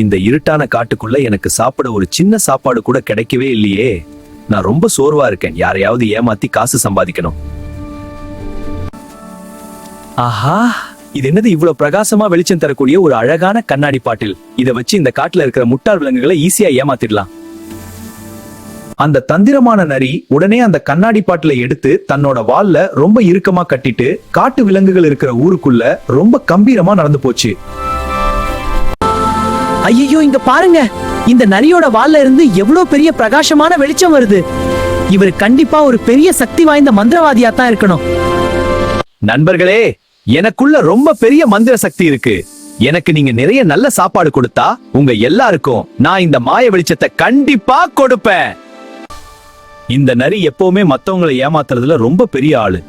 இந்த இருட்டான காட்டுக்குள்ள எனக்கு சாப்பிட ஒரு சின்ன சாப்பாடு கூட கிடைக்கவே இல்லையே. நான் ரொம்ப சோர்வா இருக்கேன். யாரையாவது ஏமாத்தி காசு சம்பாதிக்கணும். ஆஹா, இது என்னது இவ்வளவு பிரகாசமா வெளிச்சம் தரக்கூடிய ஒரு அழகான கண்ணாடி பாட்டில். இதை வச்சு இந்த காட்டுல இருக்கிற முட்டாள் விலங்குகளை ஈஸியா ஏமாத்திடலாம். அந்த தந்திரமான நரி உடனே அந்த கண்ணாடி பாட்டில எடுத்து தன்னோட வால்ல ரொம்ப இறுக்கமா கட்டிட்டு காட்டு விலங்குகள் இருக்கிற ஊருக்குள்ள ரொம்ப கம்பீரமா நடந்து போச்சு. ஐயோ, இங்க பாருங்க, இந்த நரியோட வால்ல இருந்து எவ்வளவு பெரிய பிரகாசமான வெளிச்சம் வருது. இவர் கண்டிப்பா ஒரு பெரிய சக்தி வாய்ந்த மந்திரவாதியா தான் இருக்கணும். நண்பர்களே, எனக்குள்ள ரொம்ப பெரிய மந்திர சக்தி இருக்கு. எனக்கு நீங்க நிறைய நல்ல சாப்பாடு கொடுத்தா உங்க எல்லாருக்கும் நான் இந்த மாய வெளிச்சத்தை கண்டிப்பா கொடுப்பேன். இந்த நரி எப்பவுமே மத்தவங்களை ஏமாத்துறதுல ரொம்ப பெரிய ஆளு.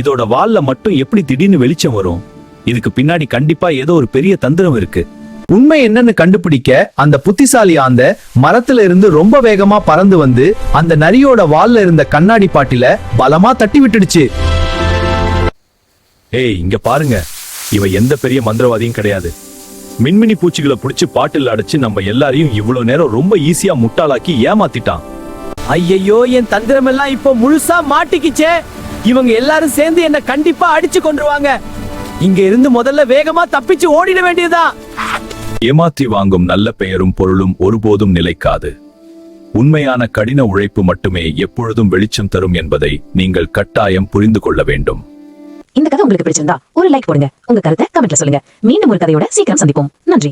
இதோட வால்ல மட்டும் எப்படி திடீர்னு வெளிச்சம் வரும்? இதுக்கு பின்னாடி கண்டிப்பா ஏதோ ஒரு பெரிய தந்திரம் இருக்கு. உண்மை என்னன்னு கண்டுபிடிக்க அந்த புத்திசாலி ஆந்த மரத்துல இருந்து ரொம்ப வேகமா பறந்து வந்து அந்த நரியோட வால்ல இருந்த கண்ணாடி பாட்டில பலமா தட்டி விட்டுடுச்சு. ஏய், இங்க பாருங்க, இவ எந்த பெரிய மந்திரவாதியும் கிடையாது. மின்மினி பூச்சிகளை புடிச்சு பாட்டில் அடைச்சு நம்ம எல்லாரையும் இவ்வளவு நேரம் ரொம்ப ஈஸியா முட்டாளாக்கி ஏமாத்திட்டான். ஐயோ, என் தந்திரம் எல்லாம் இப்போ முழுசா மாட்டிக்கிச்சே. இவங்க எல்லாரும் சேர்ந்து என்ன கண்டிப்பா அடிச்சு கொண்டுருவாங்க. இங்க இருந்து முதல்ல வேகமா தப்பிச்சு ஓடிட வேண்டியதா. ஏமாற்றி வாங்கும் நல்ல பெயரும் பொருளும் ஒருபோதும் நிலைக்காது. உண்மையான கடின உழைப்பு மட்டுமே எப்பொழுதும் வெளிச்சம் தரும் என்பதை நீங்கள் கட்டாயம் புரிந்து கொள்ள வேண்டும். இந்த கதை உங்களுக்கு பிடிச்சிருந்தா ஒரு லைக் போடுங்க. உங்க கருத்தை கமெண்ட்ல சொல்லுங்க. மீண்டும் ஒரு கதையோட சீக்கிரம் சந்திப்போம். நன்றி.